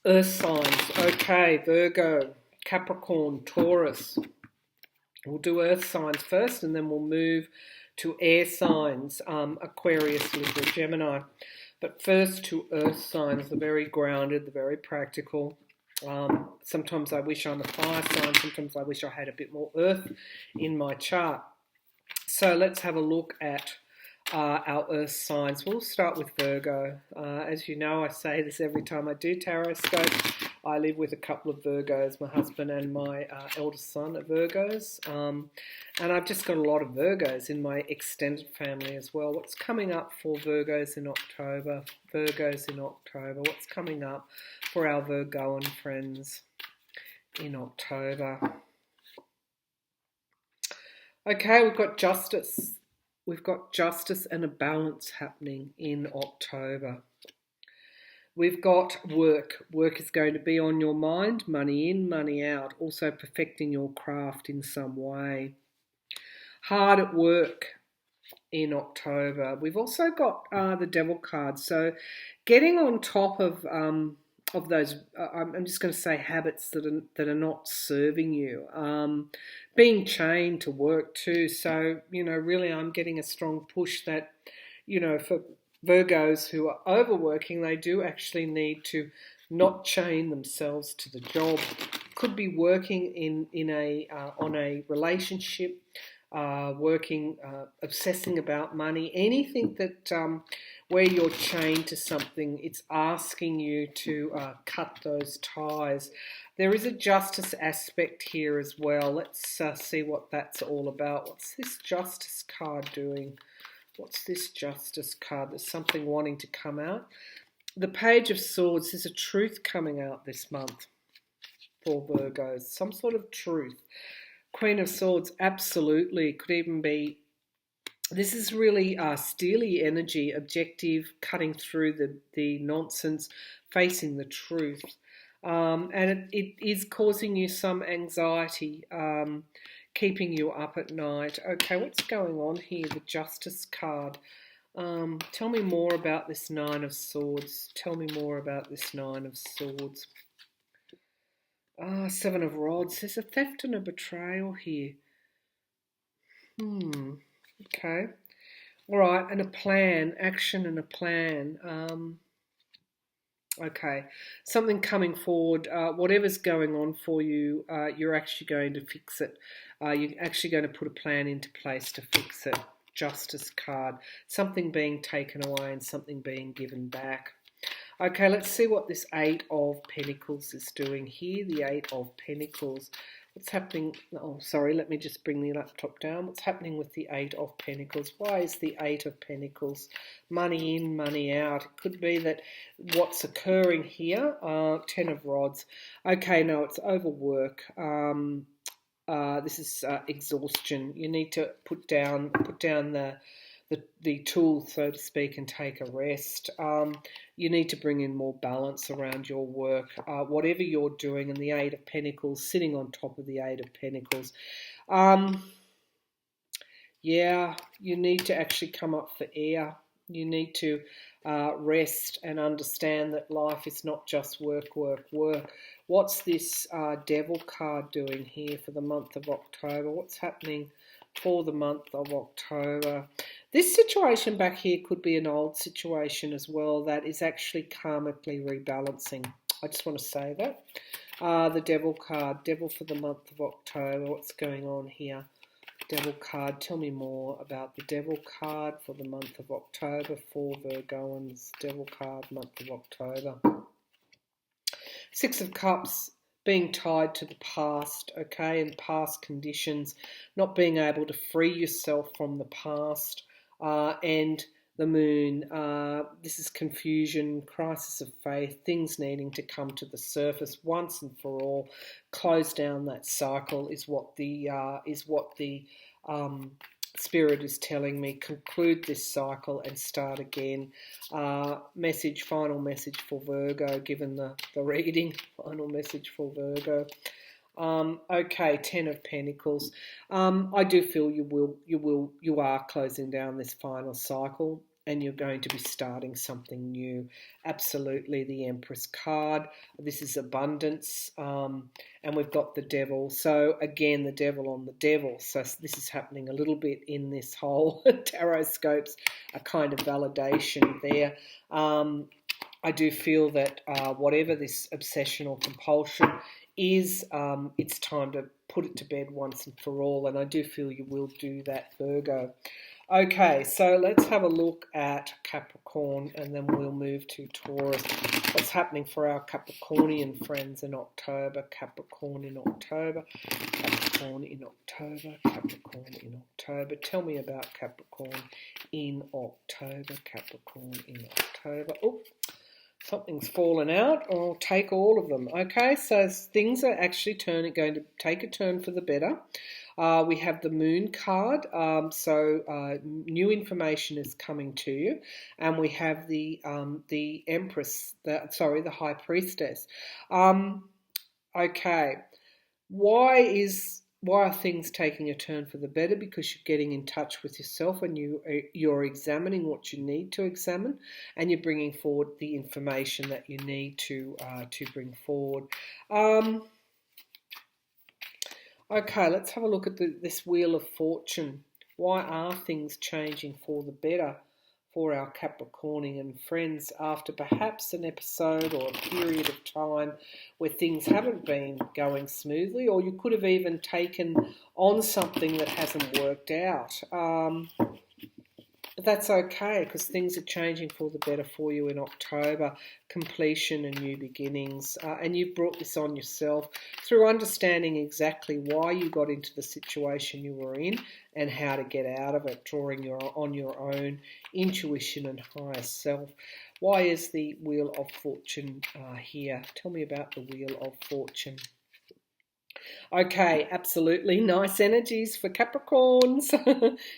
Earth signs. Okay, Virgo, Capricorn, Taurus. We'll do earth signs first and then we'll move to air signs, Aquarius, Libra, Gemini. But first to earth signs, the very grounded, the very practical. Sometimes I wish I'm a fire sign, sometimes I wish I had a bit more earth in my chart. So let's have a look at our earth signs. We'll start with Virgo. As you know, I say this every time I do TAROTSCOPES. I live with a couple of Virgos. My husband and my eldest son are Virgos. And I've just got a lot of Virgos in my extended family as well. What's coming up for Virgos in October? Virgos in October. What's coming up for our Virgoan friends in October? Okay, we've got justice. We've got justice and a balance happening in October. We've got work. Work is going to be on your mind, money in, money out, also perfecting your craft in some way. Hard at work in October. We've also got the Devil card, so getting on top of those, I'm just going to say habits that are not serving you. Being chained to work too. So, really I'm getting a strong push that, for Virgos who are overworking, they do actually need to not chain themselves to the job. Could be working on a relationship, working, obsessing about money, anything that where you're chained to something, it's asking you to cut those ties. There is a justice aspect here as well. Let's see what that's all about. What's this justice card doing? What's this justice card? There's something wanting to come out. The Page of Swords, there's a truth coming out this month for Virgos. Some sort of truth. Queen of Swords, absolutely. Could even be, this is really steely energy, objective, cutting through the nonsense, facing the truth. And it is causing you some anxiety, keeping you up at night. Okay, what's going on here? The Justice card. Tell me more about this Nine of Swords. Tell me more about this Nine of Swords. Seven of Rods. There's a theft and a betrayal here. Okay. All right, and a plan, action and a plan. Okay, something coming forward. Whatever's going on for you, you're actually going to fix it. You're actually going to put a plan into place to fix it. Justice card. Something being taken away and something being given back. Okay, let's see what this Eight of Pentacles is doing here. The Eight of Pentacles. What's happening? Oh, sorry, let me just bring the laptop down. What's happening with the Eight of Pentacles? Why is the Eight of Pentacles? Money in, money out. It could be that what's occurring here, Ten of Rods. Okay, no, it's overwork. This is exhaustion. You need to put down the tool, so to speak, and take a rest. You need to bring in more balance around your work, whatever you're doing. And the Eight of Pentacles, sitting on top of the Eight of Pentacles. Yeah, you need to actually come up for air. You need to rest and understand that life is not just work, work, work. What's this Devil card doing here for the month of October? What's happening for the month of October? This situation back here could be an old situation as well that is actually karmically rebalancing. I just want to say that. The Devil card, Devil for the month of October. What's going on here? Devil card, tell me more about the Devil card for the month of October for Virgoans. Devil card, month of October. Six of Cups, being tied to the past, okay, and past conditions, not being able to free yourself from the past, and the Moon. This is confusion, crisis of faith, things needing to come to the surface once and for all. Close down that cycle is what the Spirit is telling me. Conclude this cycle and start again. Message, final message for Virgo, given the reading. Final message for Virgo. Okay, Ten of Pentacles. I do feel you are closing down this final cycle. and you're going to be starting something new. Absolutely, the Empress card. This is abundance, and we've got the Devil. So again, the Devil on the Devil. So this is happening a little bit in this whole TAROTSCOPES, a kind of validation there. I do feel that whatever this obsession or compulsion is, it's time to put it to bed once and for all, and I do feel you will do that, Virgo. Okay, so let's have a look at Capricorn, and then we'll move to Taurus. What's happening for our Capricornian friends in October? Capricorn in October, Capricorn in October, Capricorn in October. Tell me about Capricorn in October, Capricorn in October. Oh, something's fallen out. I'll take all of them. Okay, so things are actually going to take a turn for the better. We have the Moon card, so new information is coming to you, and we have the Empress, the High Priestess. Okay, why are things taking a turn for the better? Because you're getting in touch with yourself, and you're examining what you need to examine, and you're bringing forward the information that you need to bring forward. Okay, let's have a look at this Wheel of Fortune. Why are things changing for the better for our Capricornian friends after perhaps an episode or a period of time where things haven't been going smoothly, or you could have even taken on something that hasn't worked out? But that's okay, because things are changing for the better for you in October. Completion and new beginnings. And you've brought this on yourself through understanding exactly why you got into the situation you were in and how to get out of it, drawing on your own intuition and higher self. Why is the Wheel of Fortune here? Tell me about the Wheel of Fortune. Okay, absolutely nice energies for Capricorns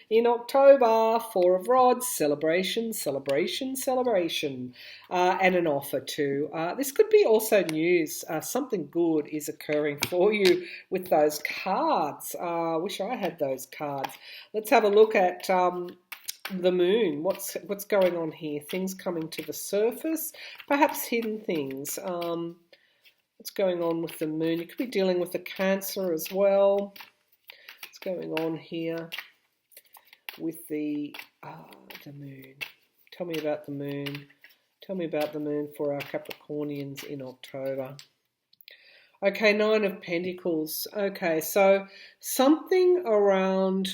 in October. Four of Rods, celebration, celebration, celebration, and an offer too. This could be also news. Something good is occurring for you with those cards. Wish I had those cards. Let's have a look at the Moon. What's going on here? Things coming to the surface, perhaps hidden things. What's going on with the Moon? You could be dealing with a Cancer as well. What's going on here with the Moon? Tell me about the Moon. Tell me about the Moon for our Capricornians in October. Okay, Nine of Pentacles. Okay, so something around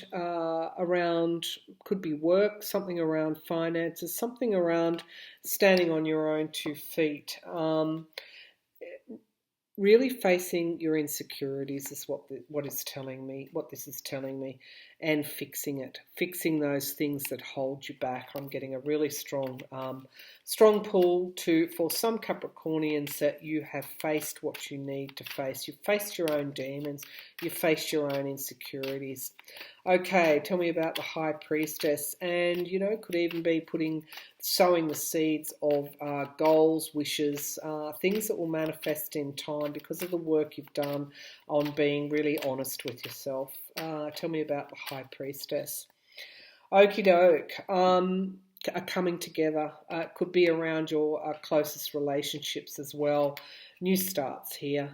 could be work, something around finances, something around standing on your own 2 feet. Really facing your insecurities is what this is telling me, and fixing it, fixing those things that hold you back. I'm getting a really strong pull for some Capricornians that you have faced what you need to face. You've faced your own demons. You've faced your own insecurities. Okay, tell me about the High Priestess, and could even be sowing the seeds of goals, wishes, things that will manifest in time because of the work you've done on being really honest with yourself. Tell me about the High Priestess. Okie doke. Are coming together. Could be around your closest relationships as well. New starts here.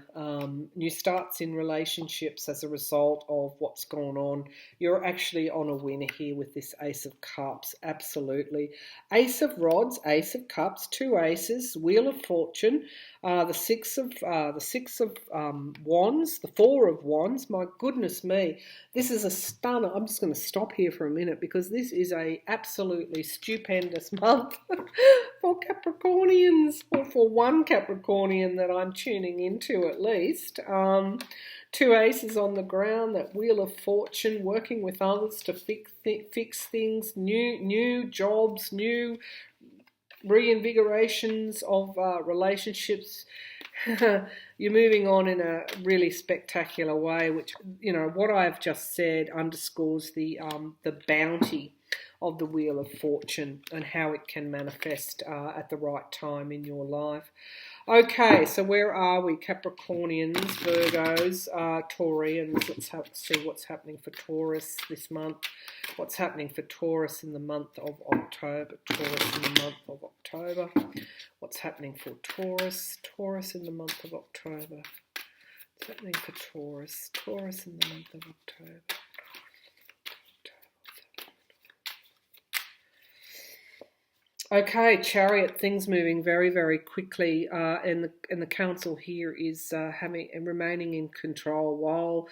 New starts in relationships as a result of what's gone on. You're actually on a winner here with this Ace of Cups. Absolutely. Ace of Rods, Ace of Cups, 2 aces, Wheel of Fortune, the Six of Wands, the Four of Wands. My goodness me, this is a stunner. I'm just going to stop here for a minute because this is a absolutely stupendous month for Capricornians, or for one Capricornian that I'm tuning into at least. 2 aces on the ground, that Wheel of Fortune, working with others to fix things, new jobs, new reinvigorations of relationships. You're moving on in a really spectacular way, which, what I've just said underscores the bounty of the Wheel of Fortune and how it can manifest at the right time in your life. Okay, so where are we? Capricornians, Virgos, Taurians. Let's see what's happening for Taurus this month. What's happening for Taurus in the month of October? Taurus in the month of October. What's happening for Taurus? Taurus in the month of October. What's happening for Taurus? Taurus in the month of October. Okay, Chariot, things moving very, very quickly, and the council here is having and remaining in control while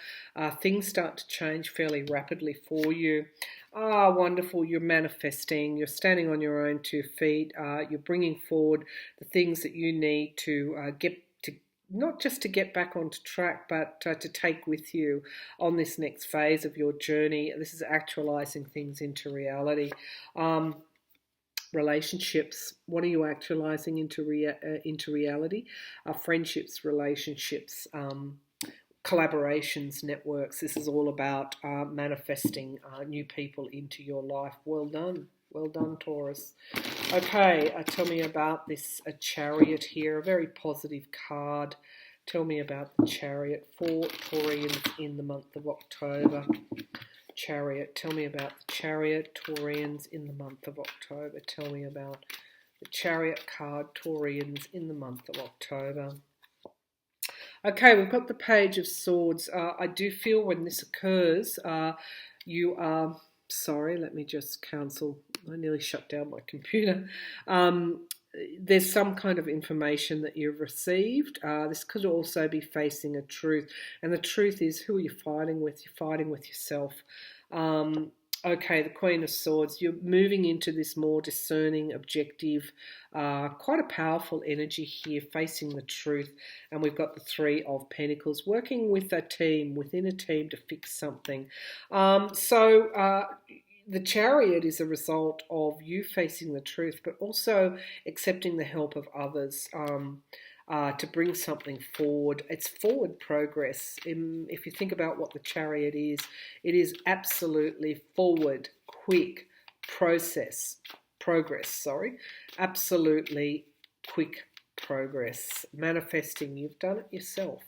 things start to change fairly rapidly for you. Wonderful! You're manifesting. You're standing on your own 2 feet. You're bringing forward the things that you need to get to. Not just to get back onto track, but to take with you on this next phase of your journey. This is actualizing things into reality. Relationships, what are you actualizing into reality? Friendships, relationships, collaborations, networks. This is all about manifesting new people into your life. Well done, Taurus. Okay, tell me about this Chariot here, a very positive card. Tell me about the Chariot for Taurians in the month of October. Chariot, tell me about the Chariot, Taurians in the month of October. Tell me about the Chariot card, Taurians in the month of October. Okay, we've got the Page of Swords. I do feel when this occurs, you are... Sorry, let me just cancel. I nearly shut down my computer. There's some kind of information that you've received. This could also be facing a truth. And the truth is, who are you fighting with? You're fighting with yourself. Okay, the Queen of Swords. You're moving into this more discerning, objective, quite a powerful energy here, facing the truth. And we've got the Three of Pentacles, working with a team, within a team to fix something. The Chariot is a result of you facing the truth, but also accepting the help of others to bring something forward. It's forward progress. If you think about what the Chariot is, it is absolutely forward, quick progress. Absolutely quick progress. Manifesting, you've done it yourself.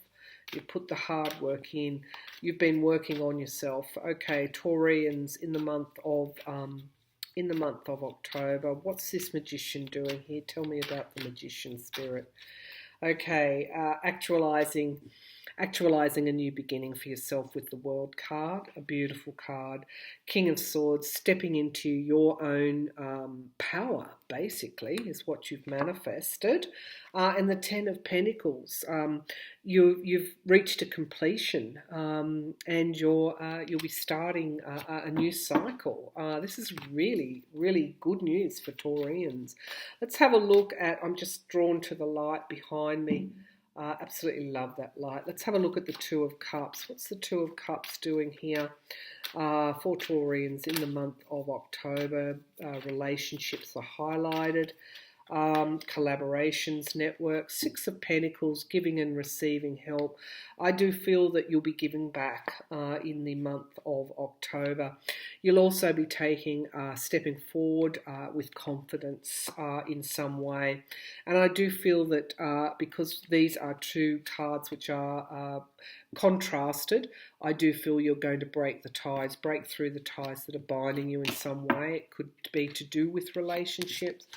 You've put the hard work in. You've been working on yourself. Okay, Taurians in the month of October. What's this Magician doing here? Tell me about the Magician spirit. Okay, actualizing a new beginning for yourself with the World card, a beautiful card. King of Swords, stepping into your own power, basically, is what you've manifested. And the Ten of Pentacles, you've reached a completion, and you'll be starting a new cycle. This is really, really good news for Taurians. Let's have a look at, I'm just drawn to the light behind me. Absolutely love that light. Let's have a look at the Two of Cups. What's the Two of Cups doing here for Taurians in the month of October? Relationships are highlighted. Collaborations, networks, Six of Pentacles, giving and receiving help. I do feel that you'll be giving back in the month of October. You'll also be stepping forward with confidence in some way. And I do feel that because these are two cards which are contrasted, I do feel you're going to break through the ties that are binding you in some way. It could be to do with relationships.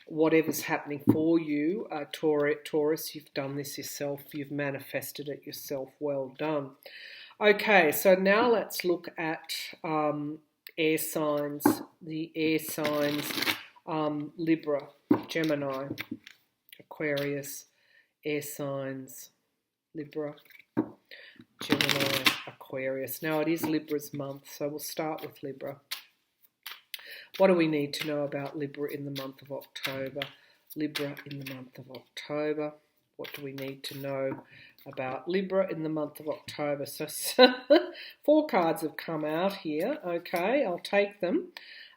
Whatever's happening for you, Taurus, you've done this yourself. You've manifested it yourself. Well done. Okay, so now let's look at air signs. The air signs, Libra, Gemini, Aquarius, air signs, Libra, Gemini, Aquarius. Now it is Libra's month, so we'll start with Libra. What do we need to know about Libra in the month of October? Libra in the month of October. What do we need to know about Libra in the month of October? So 4 cards have come out here. Okay, I'll take them.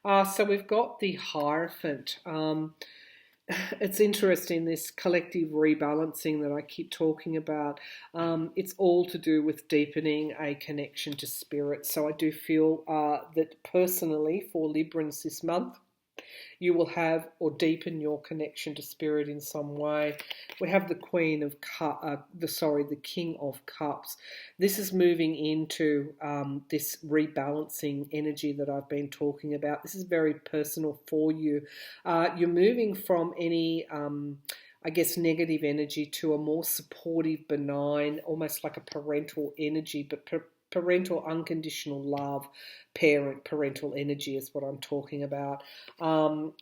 So we've got the Hierophant. It's interesting, this collective rebalancing that I keep talking about. It's all to do with deepening a connection to spirit. So I do feel that personally for Librans this month, You will have or deepen your connection to spirit in some way. We have the Queen of the King of Cups. This is moving into this rebalancing energy that I've been talking about. This is very personal for you. You're moving from any I guess, negative energy to a more supportive, benign, almost like a parental energy, but parental unconditional love, parental energy is what I'm talking about.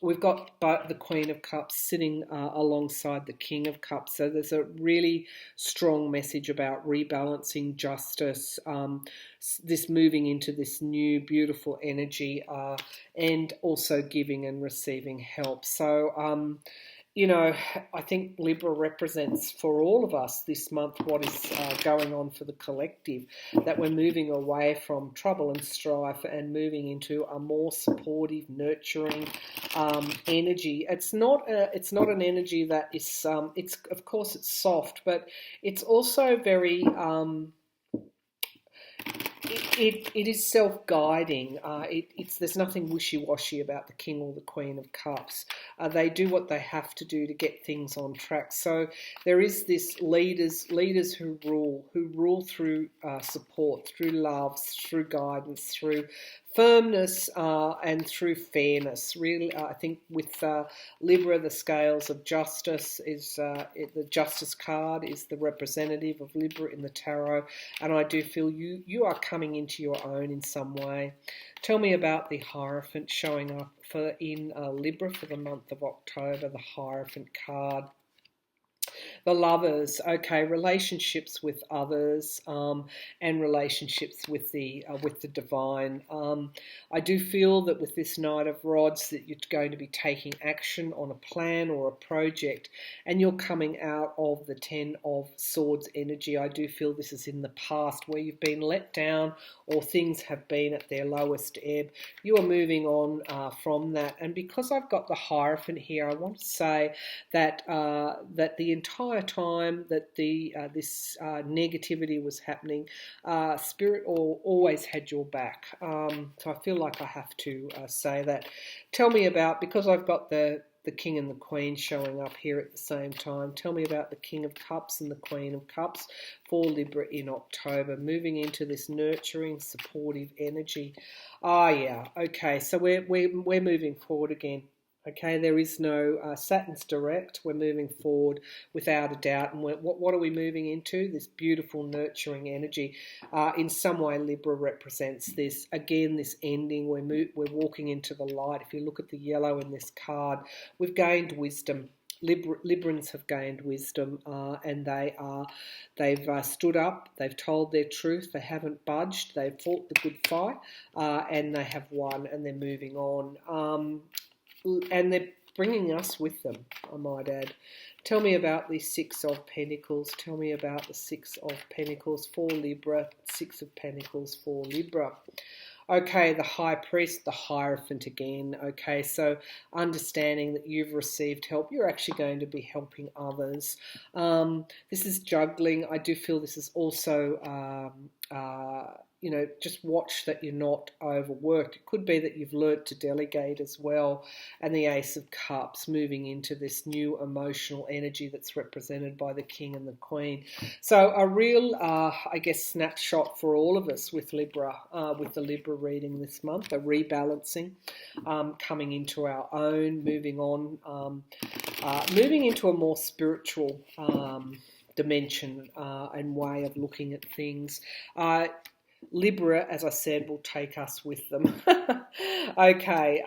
We've got the Queen of Cups sitting alongside the King of Cups. So there's a really strong message about rebalancing, justice, this moving into this new beautiful energy, and also giving and receiving help. So, you know, I think Libra represents for all of us this month what is going on for the collective, that we're moving away from trouble and strife and moving into a more supportive, nurturing energy. It's not an energy that is, it's of course it's soft, but it's also very... It is self-guiding. There's nothing wishy-washy about the King or the Queen of Cups. They do what they have to do to get things on track. So there is this leaders who rule through support, through love, through guidance, through firmness, and through fairness. Really, I think with Libra, the scales of justice is the Justice card is the representative of Libra in the tarot, and I do feel you are coming into your own in some way. Tell me about the Hierophant showing up in Libra for the month of October. The Hierophant card. The Lovers, okay, relationships with others, and relationships with the divine. I do feel that with this Knight of Rods that you're going to be taking action on a plan or a project, and you're coming out of the Ten of Swords energy. I do feel this is in the past where you've been let down or things have been at their lowest ebb. You are moving on from that, and because I've got the Hierophant here, I want to say that that the entire time that this negativity was happening, Spirit always had your back. So I feel like I have to say that. Tell me about, because I've got the King and the Queen showing up here at the same time, tell me about the King of Cups and the Queen of Cups for Libra in October, moving into this nurturing, supportive energy. Yeah, okay, so we're moving forward again. Okay, there is no Saturn's direct. We're moving forward without a doubt. And what are we moving into? This beautiful, nurturing energy. In some way, Libra represents this. Again, this ending. We're walking into the light. If you look at the yellow in this card, we've gained wisdom. Librans have gained wisdom, and they've stood up. They've told their truth. They haven't budged. They've fought the good fight, and they have won. And they're moving on. And they're bringing us with them, I might add. Tell me about the Six of Pentacles. Tell me about the Six of Pentacles for Libra. Six of Pentacles for Libra. Okay, the High Priest, the Hierophant again. Okay, so understanding that you've received help, you're actually going to be helping others. This is juggling. I do feel this is also... you know, just watch that you're not overworked. It could be that you've learnt to delegate as well. And the Ace of Cups moving into this new emotional energy that's represented by the King and the Queen. So a real, I guess, snapshot for all of us with Libra, with the Libra reading this month, a rebalancing, coming into our own, moving on, moving into a more spiritual dimension and way of looking at things. Libra, as I said, will take us with them. Okay,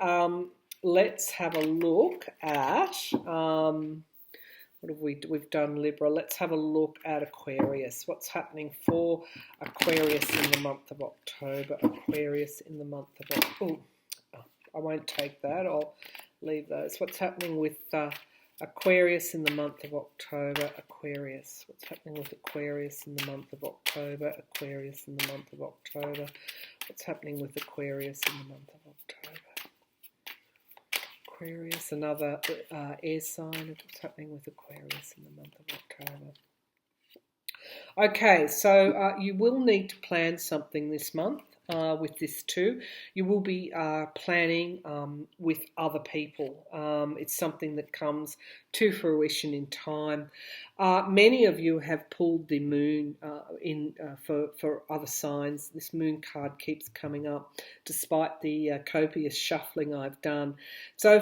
let's have a look at, what have we've done Libra. Let's have a look at Aquarius. What's happening for Aquarius in the month of October? Aquarius in the month of October. Oh, I won't take that. I'll leave those. What's happening with Aquarius in the month of October? Aquarius. What's happening with Aquarius in the month of October? Aquarius in the month of October. What's happening with Aquarius in the month of October? Aquarius, another air sign. What's happening with Aquarius in the month of October? Okay, so you will need to plan something this month. with this too. You will be planning with other people. It's something that comes to fruition in time. Many of you have pulled the moon for other signs. This moon card keeps coming up despite the copious shuffling I've done. So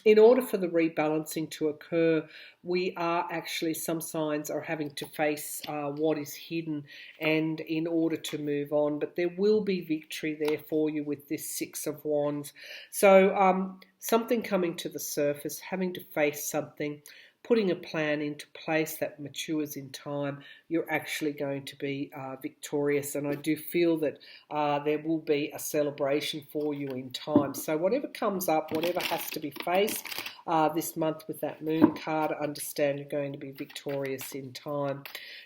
in order for the rebalancing to occur, we are actually, some signs are having to face what is hidden, and in order to move on. But there will be victory there for you with this Six of Wands. So something coming to the surface, having to face something, putting a plan into place that matures in time, you're actually going to be victorious. And I do feel that there will be a celebration for you in time. So whatever comes up, whatever has to be faced this month with that moon card, understand you're going to be victorious in time.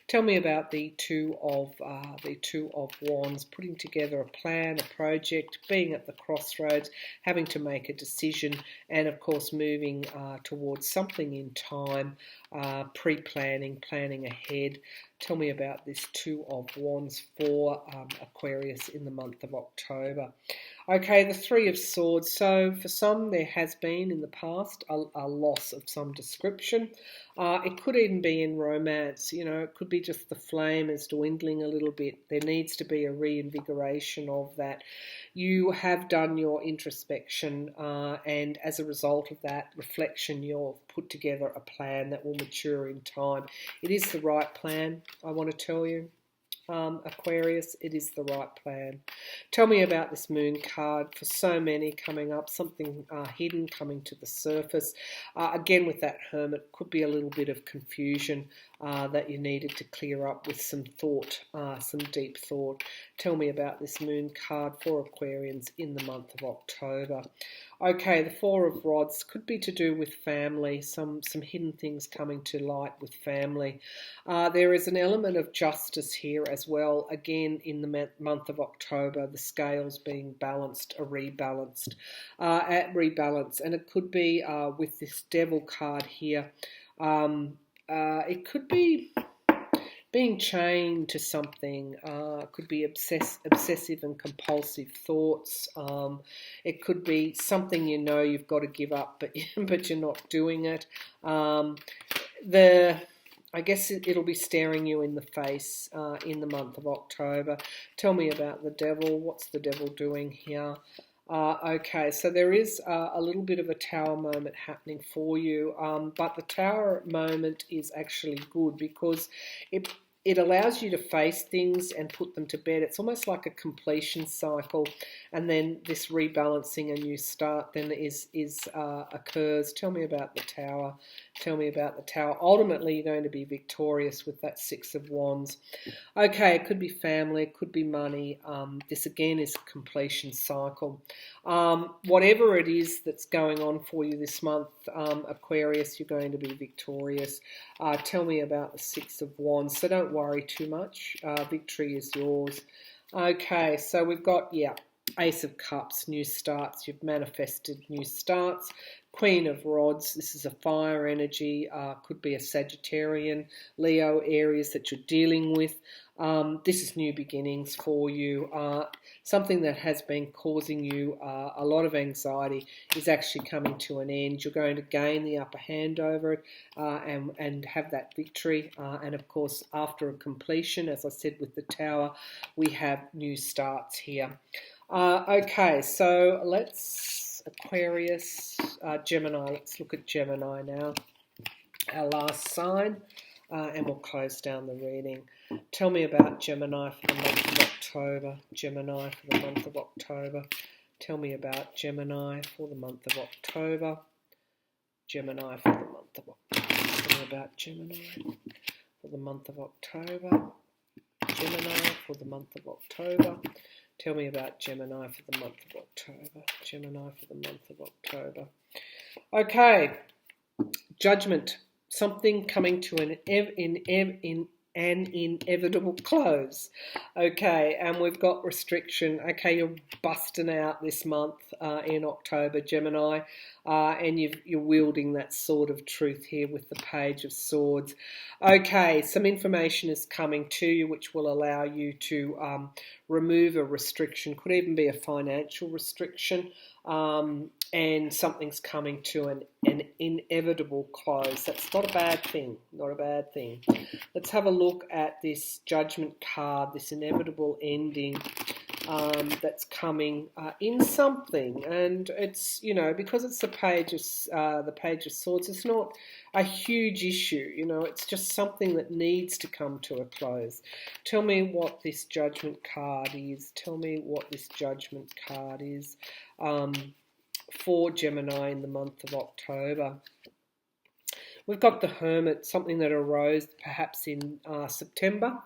Tell me about the Two of Wands, putting together a plan, a project, being at the crossroads, having to make a decision, and of course moving towards something in time, pre-planning, planning ahead. Tell me about this Two of Wands for Aquarius in the month of October. Okay, the Three of Swords. So for some, there has been in the past a loss of some description. It could even be in romance. You know, it could be just the flame is dwindling a little bit. There needs to be a reinvigoration of that. You have done your introspection, and as a result of that reflection, you've put together a plan that will mature in time. It is the right plan, I want to tell you. Aquarius, it is the right plan. Tell me about this moon card. For so many coming up, something hidden coming to the surface. Again, with that Hermit, could be a little bit of confusion that you needed to clear up with some thought, some deep thought. Tell me about this moon card for Aquarians in the month of October. Okay, the Four of Rods could be to do with family, some hidden things coming to light with family. There is an element of justice here as well. Again, in the month of October, the scales being balanced or rebalanced, at rebalance. And it could be with this Devil card here. It could be being chained to something. Could be obsessive and compulsive thoughts. It could be something you know you've got to give up, but you're not doing it. I guess it'll be staring you in the face in the month of October. Tell me about the Devil. What's the Devil doing here? Okay, so there is a little bit of a Tower moment happening for you, but the Tower moment is actually good because it allows you to face things and put them to bed. It's almost like a completion cycle, and then this rebalancing, a new start then occurs. Tell me about the Tower. Tell me about the Tower. Ultimately, you're going to be victorious with that Six of Wands. Okay, it could be family, it could be money. This again is a completion cycle. Whatever it is that's going on for you this month, Aquarius, you're going to be victorious. Tell me about the Six of Wands. So don't worry too much. Victory is yours. Okay, so we've got, Ace of Cups, new starts. You've manifested new starts. Queen of Rods, this is a fire energy, could be a Sagittarian, Leo, Aries that you're dealing with. This is new beginnings for you. Something that has been causing you a lot of anxiety is actually coming to an end. You're going to gain the upper hand over it and have that victory. And of course, after a completion, as I said with the Tower, we have new starts here. Okay, so Aquarius, Gemini, let's look at Gemini now, our last sign, and we'll close down the reading. Tell me about Gemini for the month of October. Gemini for the month of October. Tell me about Gemini for the month of October. Gemini for the month of October. Tell me about Gemini for the month of October. Gemini for the month of October. Tell me about Gemini for the month of October. Gemini for the month of October. Okay, Judgment. Something coming to an an inevitable close. Okay, and we've got restriction. Okay, you're busting out this month in October, Gemini, and you're wielding that sword of truth here with the Page of Swords. Okay, some information is coming to you which will allow you to remove a restriction. Could even be a financial restriction. And something's coming to an inevitable close. That's not a bad thing, not a bad thing. Let's have a look at this Judgment card, this inevitable ending that's coming in something. And it's, you know, because it's the Page of Swords, it's not a huge issue, you know, it's just something that needs to come to a close. Tell me what this Judgment card is. Tell me what this Judgment card is. For Gemini in the month of October. We've got the Hermit, something that arose perhaps in September,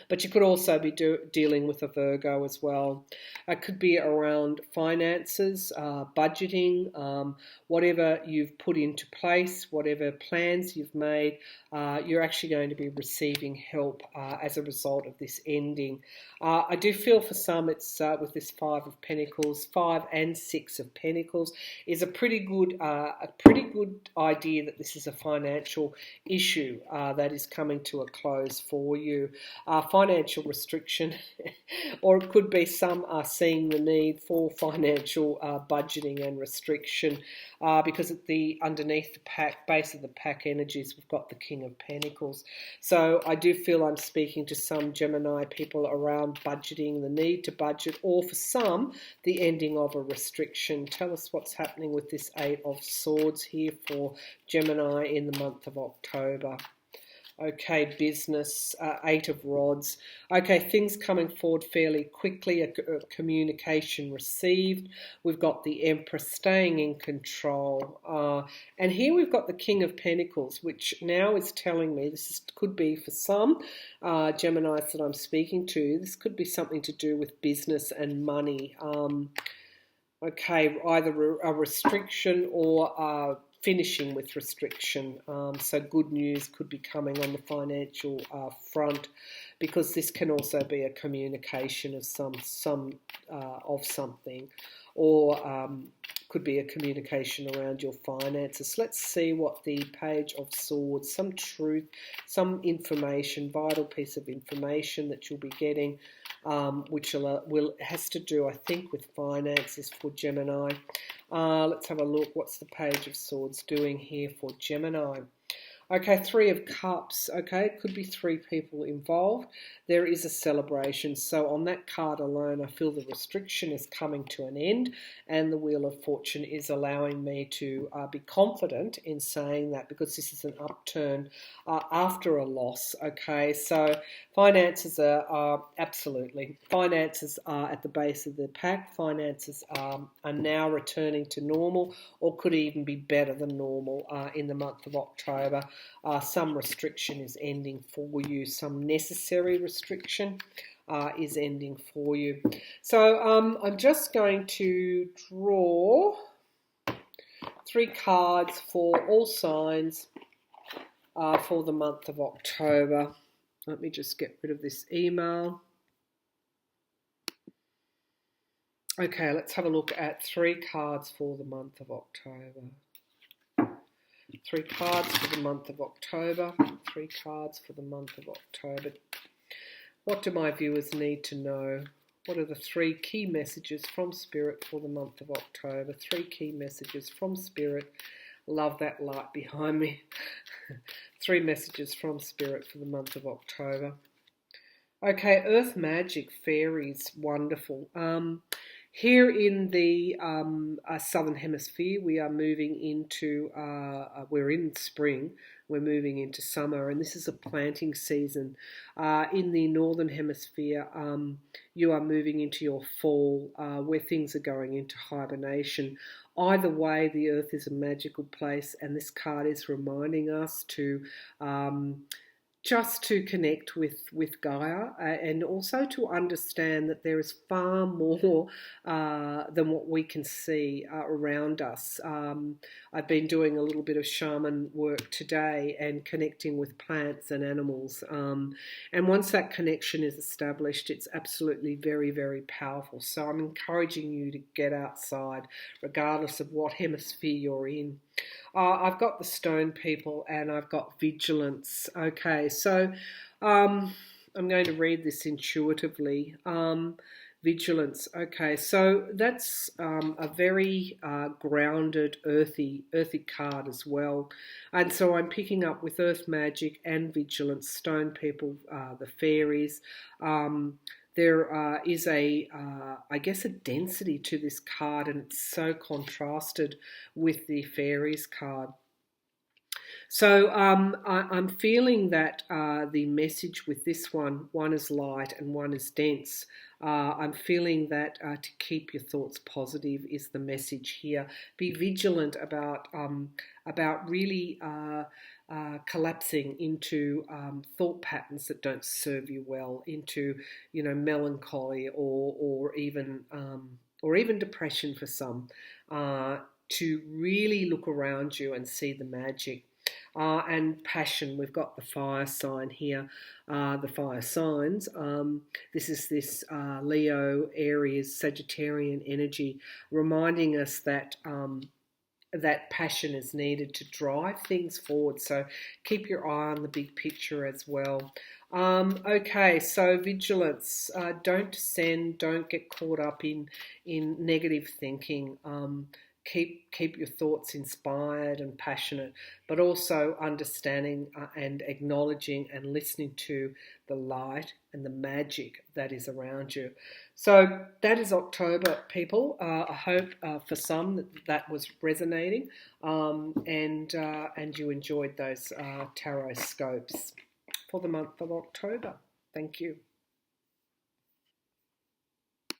but you could also be dealing with a Virgo as well. It could be around finances, budgeting, whatever you've put into place, whatever plans you've made, you're actually going to be receiving help as a result of this ending. I do feel for some it's with this Five of Pentacles, 5 and 6 of Pentacles is a pretty good idea that this is a financial issue that is coming to a close for you. Financial restriction, or it could be some are seeing the need for financial budgeting and restriction because at the underneath the pack, base of the pack energies, we've got the King of Pentacles. So I do feel I'm speaking to some Gemini people around budgeting, the need to budget, or for some, the ending of a restriction. Tell us what's happening with this Eight of Swords here for Gemini in the month of October. Okay, business, Eight of Rods. Okay, things coming forward fairly quickly, a communication received. We've got the Empress staying in control. And here we've got the King of Pentacles, which now is telling me, could be for some Geminis that I'm speaking to, this could be something to do with business and money. Okay, either a restriction or finishing with restriction. So good news could be coming on the financial front, because this can also be a communication of something, or could be a communication around your finances. Let's see what the Page of Swords, some truth, some information, vital piece of information that you'll be getting, which has to do, I think, with finances for Gemini. Let's have a look. What's the Page of Swords doing here for Gemini? Okay, Three of Cups. Okay, it could be 3 people involved. There is a celebration. So on that card alone, I feel the restriction is coming to an end, and the Wheel of Fortune is allowing me to be confident in saying that, because this is an upturn after a loss. Okay, so finances are absolutely. Finances are at the base of the pack. Finances are now returning to normal, or could even be better than normal in the month of October. Some restriction is ending for you. Some necessary restriction is ending for you. So I'm just going to draw 3 cards for all signs for the month of October. Let me just get rid of this email. Okay, let's have a look at 3 cards for the month of October. 3 cards for the month of October. 3 cards for the month of October. What do my viewers need to know? What are the 3 key messages from Spirit for the month of October? 3 key messages from Spirit. Love that light behind me. 3 messages from Spirit for the month of October. Okay, Earth Magic, Fairies, wonderful. Here in the Southern Hemisphere, we are moving into, we're in spring, we're moving into summer, and this is a planting season. In the Northern Hemisphere, you are moving into your fall, where things are going into hibernation. Either way, the Earth is a magical place, and this card is reminding us to just to connect with Gaia, and also to understand that there is far more than what we can see around us. I've been doing a little bit of shaman work today and connecting with plants and animals. And once that connection is established, it's absolutely very, very powerful. So I'm encouraging you to get outside, regardless of what hemisphere you're in. I've got the stone people and I've got vigilance. Okay, so I'm going to read this intuitively. Vigilance. Okay, so that's a very grounded, earthy card as well. And so I'm picking up with earth magic and vigilance, stone people, the fairies. There is I guess, a density to this card, and it's so contrasted with the fairies card. So I'm feeling that the message with this one is light and one is dense. I'm feeling that to keep your thoughts positive is the message here. Be vigilant about really collapsing into thought patterns that don't serve you well, into melancholy or even depression for some. To really look around you and see the magic. And passion, we've got the fire sign here, the fire signs. This is this Leo, Aries, Sagittarian energy, reminding us that that passion is needed to drive things forward. So keep your eye on the big picture as well. Okay, so vigilance. Don't descend. Don't get caught up in negative thinking. Keep your thoughts inspired and passionate, but also understanding and acknowledging and listening to the light and the magic that is around you. So that is October, people. I hope for some that was resonating, and you enjoyed those tarot scopes for the month of October. Thank you.